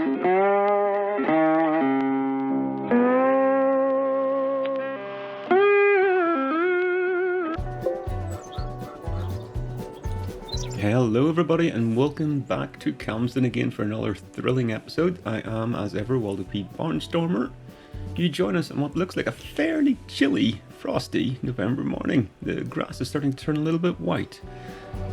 Hello everybody and welcome back to Calmsden again for another thrilling episode. I am, as ever, Waldo P. Barnstormer. You join us on what looks like a fairly chilly, frosty November morning. The grass is starting to turn a little bit white.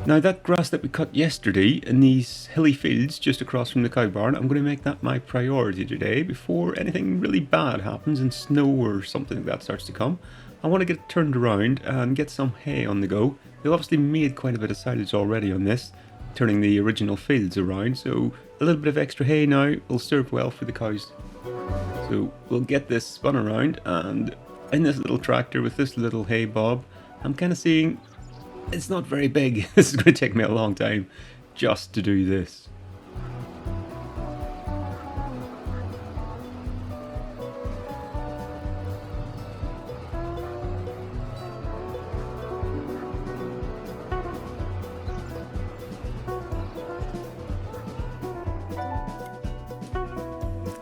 Now that grass that we cut yesterday in these hilly fields just across from the cow barn, I'm going to make that my priority today before anything really bad happens and snow or something like that starts to come. I want to get it turned around and get some hay on the go. They've obviously made quite a bit of silage already on this, turning the original fields around, so a little bit of extra hay now will serve well for the cows. So we'll get this spun around, and in this little tractor with this little hay bob, I'm kind of seeing it's not very big. This is going to take me a long time just to do this.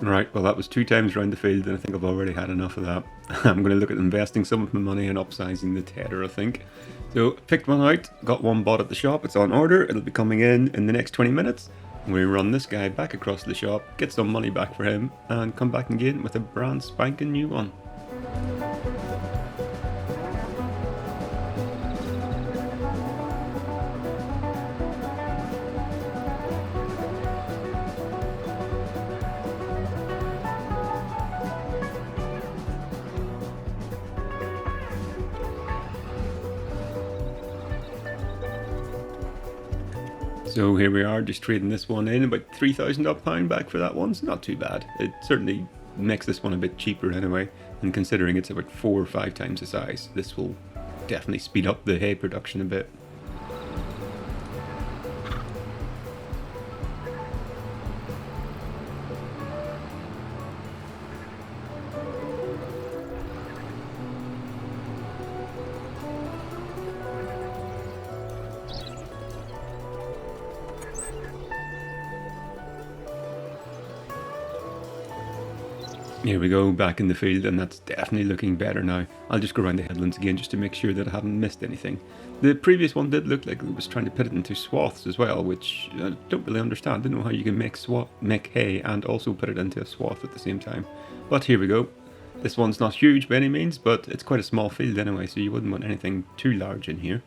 Right, well that was 2 times around the field and I think I've already had enough of that. I'm going to look at investing some of my money in upsizing the tedder, I think. So picked one out, got one bought at the shop, it's on order, it'll be coming in the next 20 minutes. I'm going to run this guy back across the shop, get some money back for him and come back again with a brand spanking new one. So here we are, just trading this one in, about £3,000 odd back for that one, so not too bad. It certainly makes this one a bit cheaper anyway, and considering it's about 4 or 5 times the size, this will definitely speed up the hay production a bit. Here we go, back in the field, and that's definitely looking better now. I'll just go around the headlands again just to make sure that I haven't missed anything. The previous one did look like it was trying to put it into swaths as well, which I don't really understand. I don't know how you can make hay and also put it into a swath at the same time. But here we go. This one's not huge by any means, but it's quite a small field anyway, so you wouldn't want anything too large in here.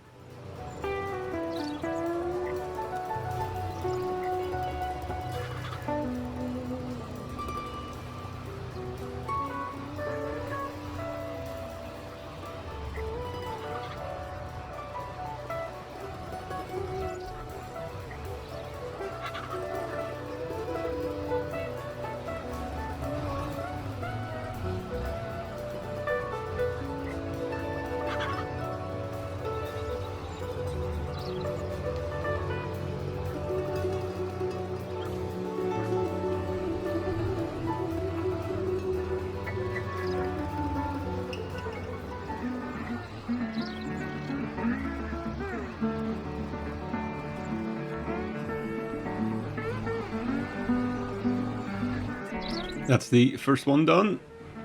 That's the first one done.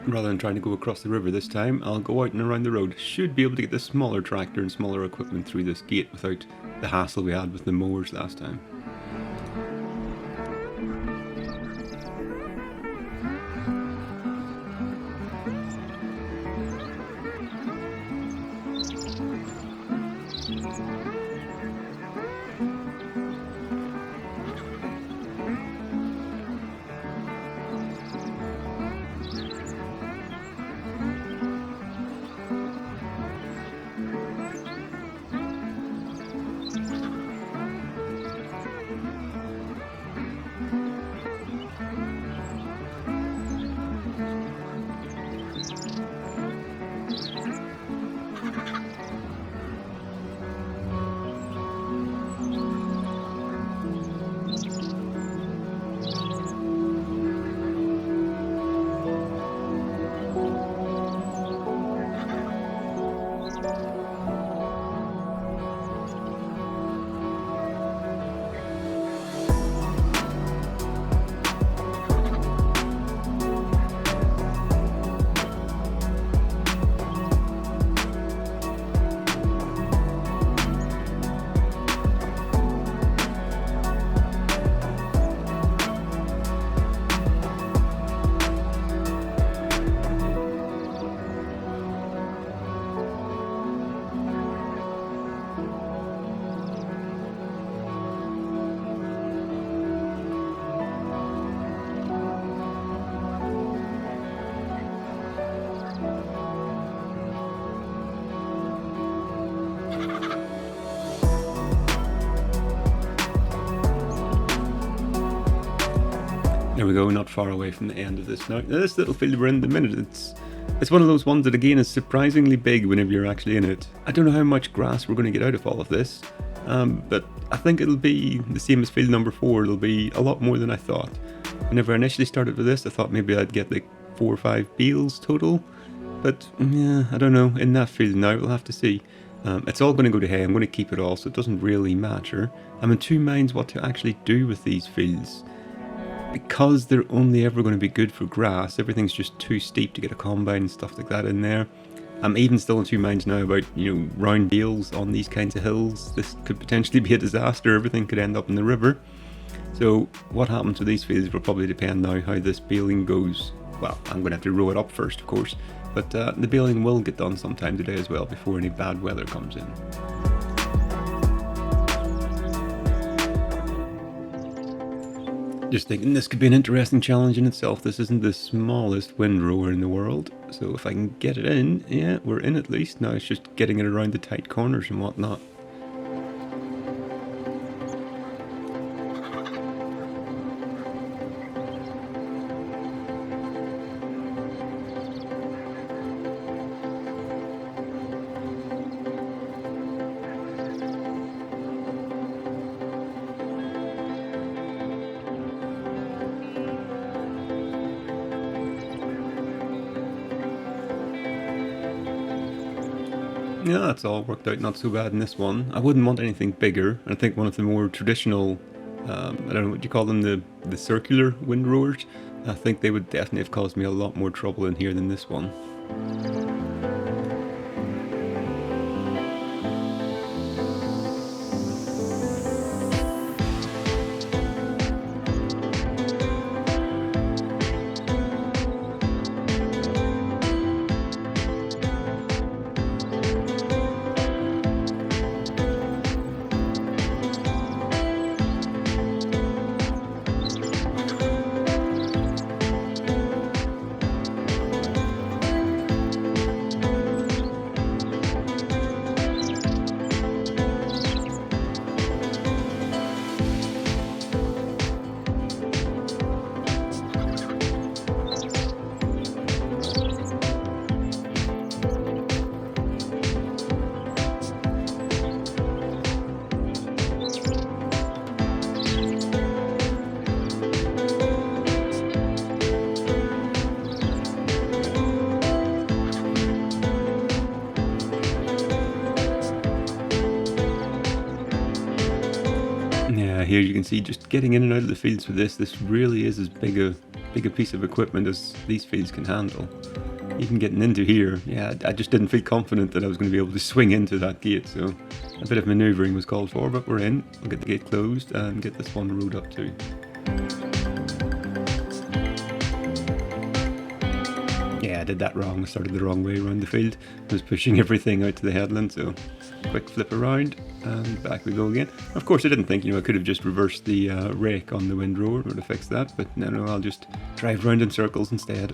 Rather than trying to go across the river this time, I'll go out and around the road. Should be able to get the smaller tractor and smaller equipment through this gate without the hassle we had with the mowers last time. There we go, not far away from the end of this now. Now this little field we're in the minute, it's one of those ones that again is surprisingly big whenever you're actually in it. I don't know how much grass we're going to get out of all of this, but I think it'll be the same as field number 4. It'll be a lot more than I thought. Whenever I initially started with this, I thought maybe I'd get like 4 or 5 bales total, but yeah, I don't know. In that field now, we'll have to see. It's all going to go to hay. I'm going to keep it all, so it doesn't really matter. I'm in 2 minds what to actually do with these fields. Because they're only ever going to be good for grass, everything's just too steep to get a combine and stuff like that in there. I'm even still in 2 minds now about, round bales on these kinds of hills. This could potentially be a disaster. Everything could end up in the river. So what happens with these fields will probably depend now how this baling goes. Well, I'm going to have to row it up first, of course. But the baling will get done sometime today as well, before any bad weather comes in. Just thinking this could be an interesting challenge in itself. This isn't the smallest windrower in the world, so if I can get it in, yeah, we're in at least. Now it's just getting it around the tight corners and whatnot. Yeah, that's all worked out not so bad in this one. I wouldn't want anything bigger. I think one of the more traditional, I don't know what you call them, the circular windrowers, I think they would definitely have caused me a lot more trouble in here than this one. Here you can see just getting in and out of the fields with this really is as big a piece of equipment as these fields can handle. Even getting into here, yeah, I just didn't feel confident that I was going to be able to swing into that gate, so a bit of manoeuvring was called for, but we're in. We'll get the gate closed and get this one rowed up too. Yeah, I did that wrong. I started the wrong way around the field. I was pushing everything out to the headland, so quick flip around and back we go again. Of course, I didn't think, I could have just reversed the rake on the windrower or to fix that, but no, I'll just drive round in circles instead.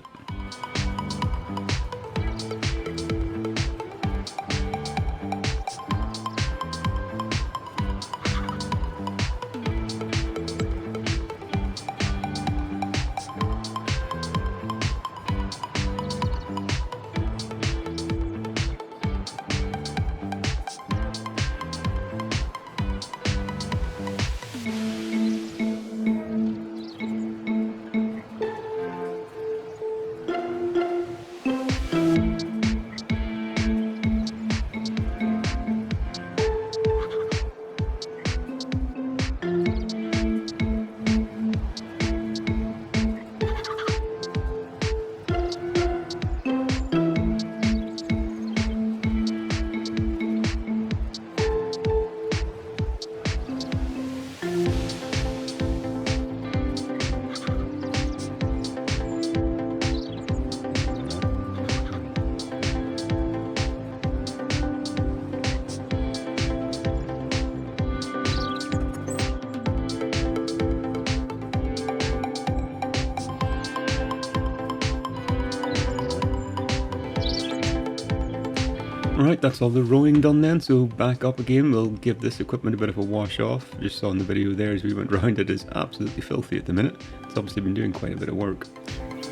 Right, that's all the rowing done then, so back up again. We'll give this equipment a bit of a wash off. Just saw in the video there as we went round, it is absolutely filthy at the minute. It's obviously been doing quite a bit of work.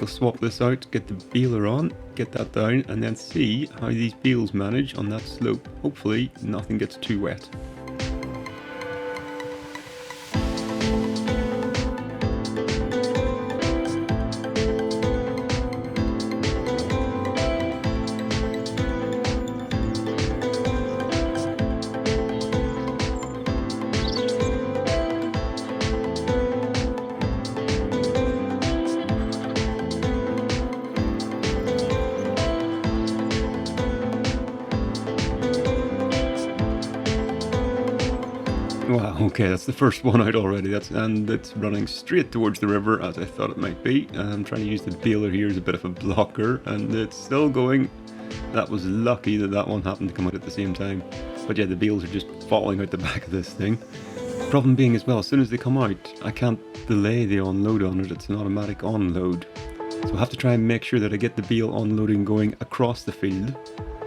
We'll swap this out, get the Beyleron, get that down, and then see how these bales manage on that slope. Hopefully nothing gets too wet. Wow, okay, that's the first one out already. And it's running straight towards the river as I thought it might be. I'm trying to use the baler here as a bit of a blocker, and it's still going. That was lucky that that one happened to come out at the same time. But yeah, the bales are just falling out the back of this thing. Problem being as well, as soon as they come out, I can't delay the unload on it. It's an automatic unload. So I have to try and make sure that I get the bale unloading going across the field.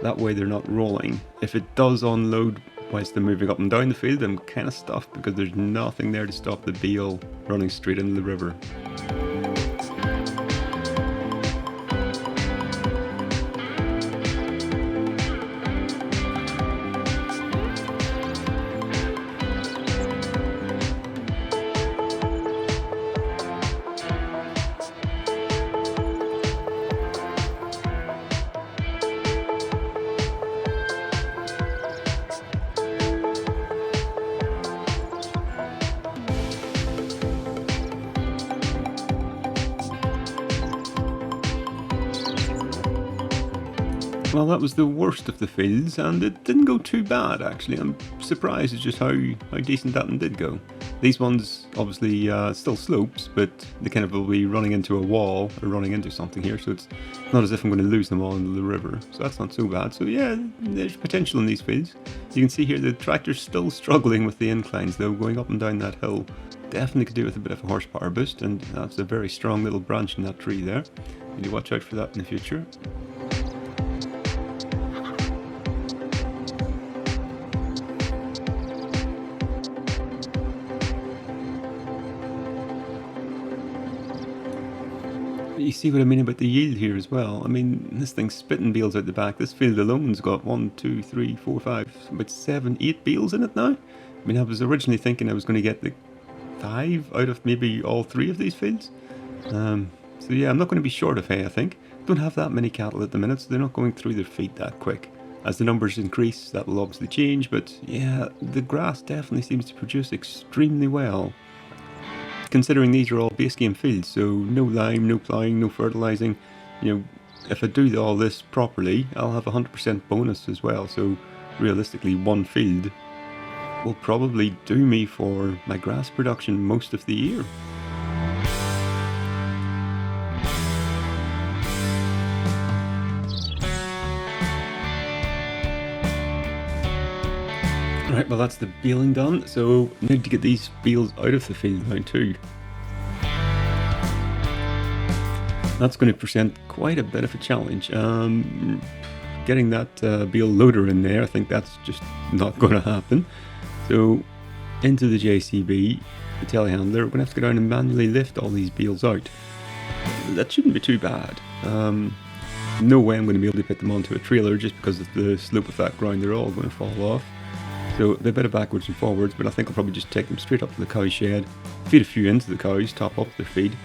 That way they're not rolling. If it does unload whilst they're moving up and down the field, I'm kind of stuffed because there's nothing there to stop the bale running straight into the river. Well, that was the worst of the fields, and it didn't go too bad actually. I'm surprised at just how decent that one did go. These ones obviously still slopes, but they kind of will be running into a wall or running into something here, so it's not as if I'm going to lose them all into the river. So that's not so bad. So yeah, there's potential in these fields. You can see here the tractor's still struggling with the inclines though, going up and down that hill. Definitely could do with a bit of a horsepower boost, and that's a very strong little branch in that tree there. Need to watch out for that in the future. You see what I mean about the yield here as well. I mean, this thing's spitting bales out the back. This field alone's got 1, 2, 3, 4, 5, about 7, 8 bales in it now. I mean, I was originally thinking I was going to get the 5 out of maybe all 3 of these fields. So yeah, I'm not going to be short of hay, I think. Don't have that many cattle at the minute, so they're not going through their feed that quick. As the numbers increase, that will obviously change, but yeah, the grass definitely seems to produce extremely well. Considering these are all base game fields, so no lime, no ploughing, no fertilising. You know, if I do all this properly, I'll have 100% bonus as well, so realistically one field will probably do me for my grass production most of the year. Right, well that's the baling done, so I need to get these bales out of the field now too. That's going to present quite a bit of a challenge. Getting that bale loader in there, I think that's just not going to happen. So into the JCB, the telehandler, we're going to have to go down and manually lift all these bales out. That shouldn't be too bad. No way I'm going to be able to put them onto a trailer just because of the slope of that ground, they're all going to fall off. So they're a bit of backwards and forwards, but I think I'll probably just take them straight up to the cow shed, feed a few into the cows, top up their feed,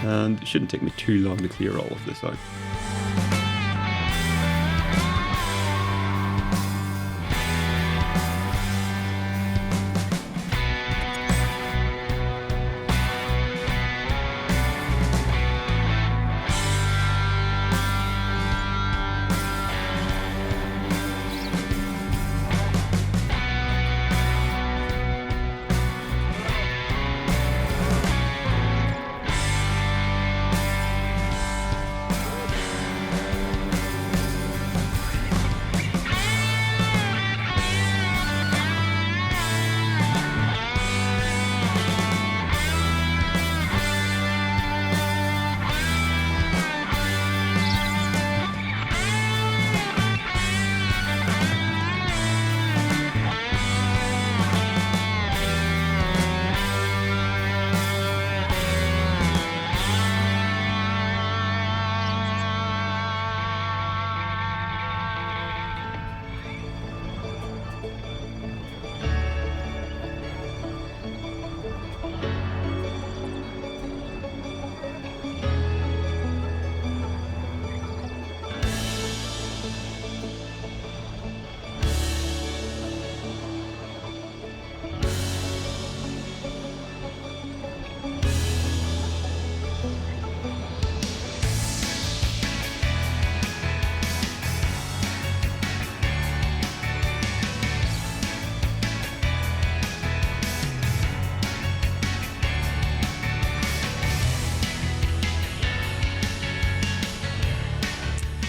and it shouldn't take me too long to clear all of this out.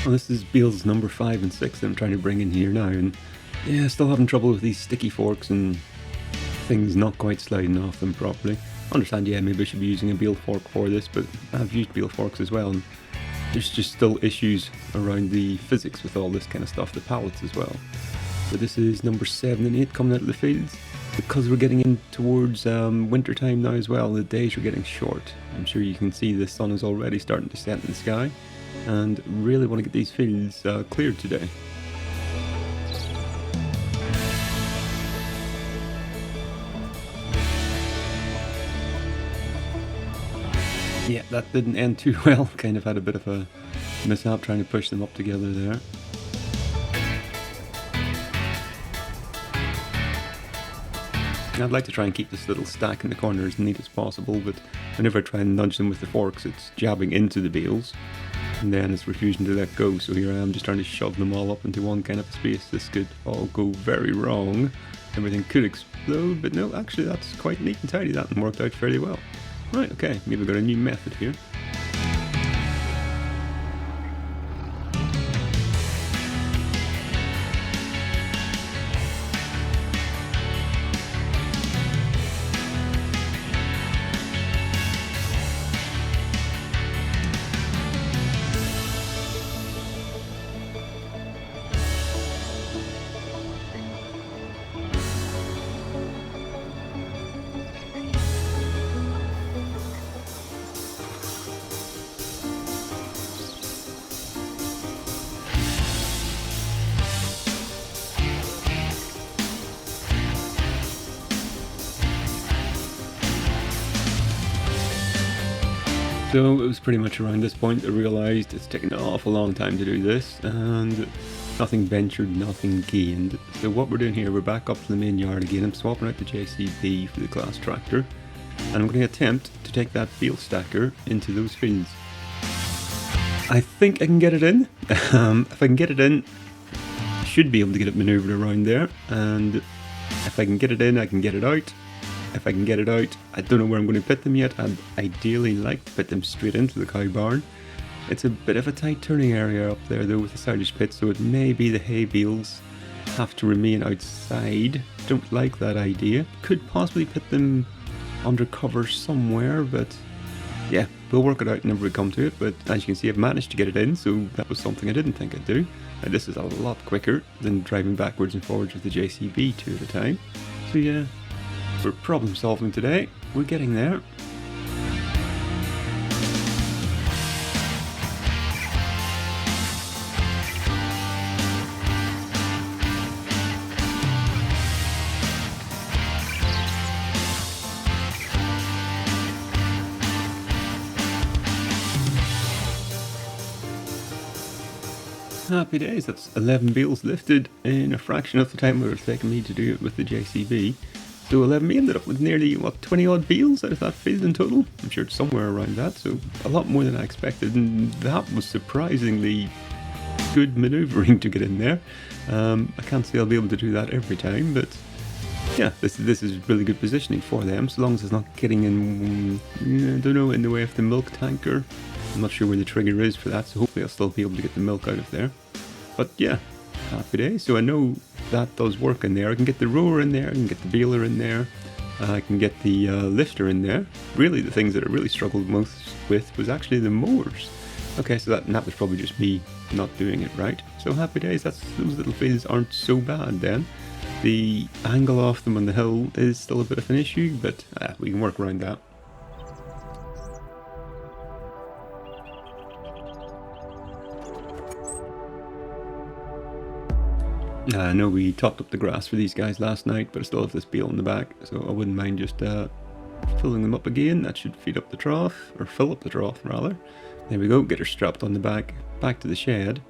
Well, this is bales number 5 and 6 that I'm trying to bring in here now, and yeah, still having trouble with these sticky forks and things not quite sliding off them properly. I understand, yeah, maybe I should be using a bale fork for this, but I've used bale forks as well, and there's just still issues around the physics with all this kind of stuff, the pallets as well. So this is number 7 and 8 coming out of the fields. Because we're getting in towards winter time now as well, the days are getting short. I'm sure you can see the sun is already starting to set in the sky, and really want to get these fields cleared today. Yeah, that didn't end too well. Kind of had a bit of a mishap trying to push them up together there. I'd like to try and keep this little stack in the corner as neat as possible, but whenever I try and nudge them with the forks, it's jabbing into the bales, and then it's refusing to let go. So here I am just trying to shove them all up into one kind of space. This could all go very wrong. Everything could explode, but no, actually that's quite neat and tidy. That worked out fairly well. Right, okay, maybe we've got a new method here. So it was pretty much around this point I realised it's taken an awful long time to do this, and nothing ventured, nothing gained. So what we're doing here, we're back up to the main yard again. I'm swapping out the JCB for the class tractor, and I'm going to attempt to take that bale stacker into those fields. I think I can get it in. If I can get it in, I should be able to get it manoeuvred around there, and if I can get it in, I can get it out. If I can get it out, I don't know where I'm going to put them yet. I'd ideally like to put them straight into the cow barn. It's a bit of a tight turning area up there though with the silage pit, so it may be the hay bales have to remain outside. Don't like that idea. Could possibly put them under cover somewhere, but yeah, we'll work it out whenever we come to it. But as you can see, I've managed to get it in, so that was something I didn't think I'd do. Now, this is a lot quicker than driving backwards and forwards with the JCB 2 at a time. So yeah, we're problem solving today. We're getting there. Happy days, that's 11 bales lifted in a fraction of the time it would have taken me to do it with the JCB. So 11, we ended up with nearly, what, 20 odd bales out of that field in total? I'm sure it's somewhere around that, so a lot more than I expected, and that was surprisingly good manoeuvring to get in there. I can't say I'll be able to do that every time, but yeah, this is really good positioning for them, so long as it's not getting in, I don't know, in the way of the milk tanker. I'm not sure where the trigger is for that, so hopefully I'll still be able to get the milk out of there. But yeah, happy day. So I know that does work in there. I can get the rower in there, I can get the baler in there, I can get the lifter in there. Really, the things that I really struggled most with was actually the mowers. Okay, so that was probably just me not doing it right. So happy days, those little fields aren't so bad then. The angle off them on the hill is still a bit of an issue, but we can work around that. I know we topped up the grass for these guys last night, but I still have this bale in the back, so I wouldn't mind just filling them up again. That should feed up the trough, or fill up the trough rather. There we go, get her strapped on the back to the shed.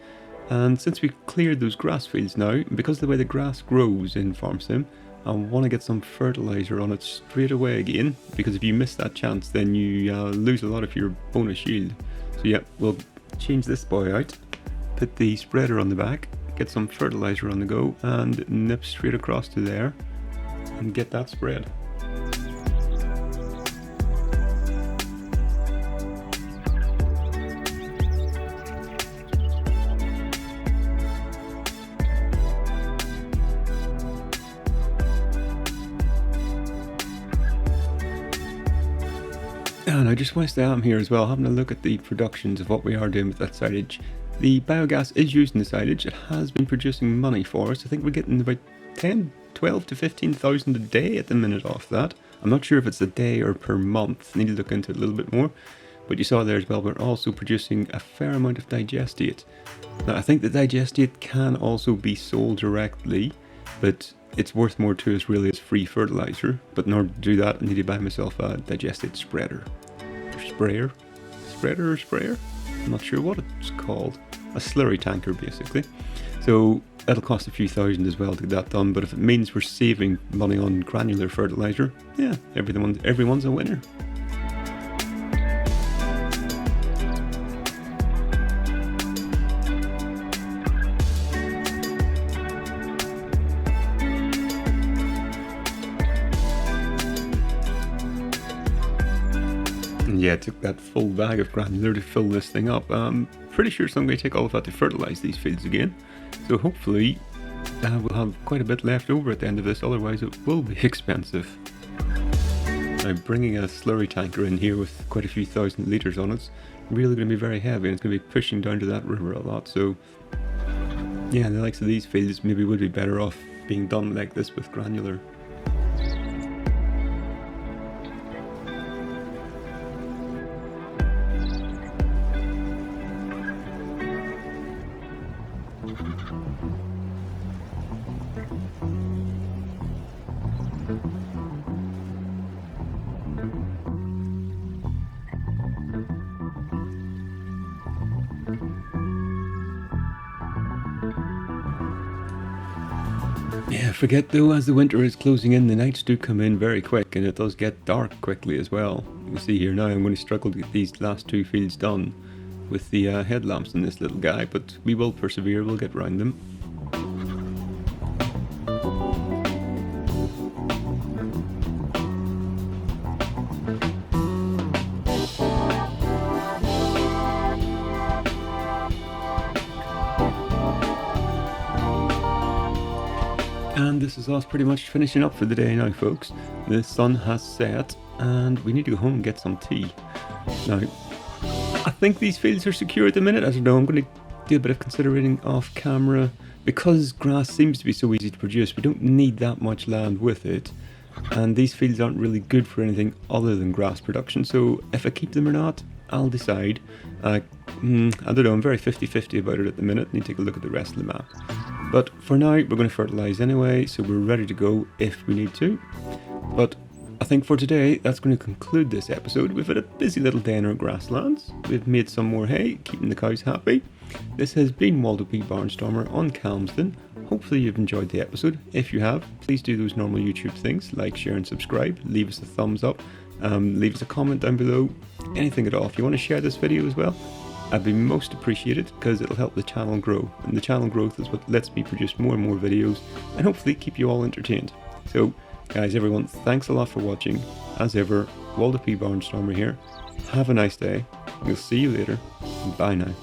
And since we've cleared those grass fields now, because of the way the grass grows in Farm Sim, I want to get some fertilizer on it straight away again, because if you miss that chance then you lose a lot of your bonus yield. So yeah, we'll change this boy out, put the spreader on the back, get some fertilizer on the go, and nip straight across to there and get that spread. just whilst I am here as well, having a look at the productions of what we are doing with that silage. The biogas is used in the silage. It has been producing money for us. I think we're getting about 12 to 15,000 a day at the minute off that. I'm not sure if it's a day or per month. I need to look into it a little bit more. But you saw there as well, we're also producing a fair amount of digestate. Now, I think the digestate can also be sold directly, but it's worth more to us really as free fertilizer. But in order to do that, I need to buy myself a digestate spreader. Or sprayer? Spreader or sprayer? I'm not sure what it's called. A slurry tanker, basically. So that'll cost a few thousand as well to get that done, but if it means we're saving money on granular fertilizer, yeah, everyone's a winner. And yeah, it took that full bag of granular to fill this thing up. Pretty sure I'm going to take all of that to fertilise these fields again. So hopefully we'll have quite a bit left over at the end of this, otherwise it will be expensive. Now bringing a slurry tanker in here with quite a few thousand litres on it's really going to be very heavy and it's going to be pushing down to that river a lot. So yeah, the likes of these fields maybe would be better off being done like this with granular. Yeah, forget though, as the winter is closing in, the nights do come in very quick and it does get dark quickly as well. You can see here now I'm going to struggle to get these last two fields done with the headlamps in this little guy, but we will persevere, we'll get round them. And this is us pretty much finishing up for the day now, folks. The sun has set and we need to go home and get some tea. Now, I think these fields are secure at the minute. I don't know, I'm going to do a bit of considering off camera. Because grass seems to be so easy to produce, we don't need that much land with it. And these fields aren't really good for anything other than grass production. So if I keep them or not, I'll decide. I don't know, I'm very 50-50 about it at the minute. Need to take a look at the rest of the map. But for now, we're going to fertilise anyway, so we're ready to go if we need to. But I think for today, that's going to conclude this episode. We've had a busy little day in our grasslands. We've made some more hay, keeping the cows happy. This has been Waldo P. Barnstormer on Calmsden. Hopefully you've enjoyed the episode. If you have, please do those normal YouTube things, like, share and subscribe. Leave us a thumbs up. Leave us a comment down below. Anything at all. If you want to share this video as well, I'd be most appreciated because it'll help the channel grow. And the channel growth is what lets me produce more and more videos and hopefully keep you all entertained. So guys, everyone, thanks a lot for watching. As ever, Waldo P. Barnstormer here. Have a nice day. We'll see you later. Bye now.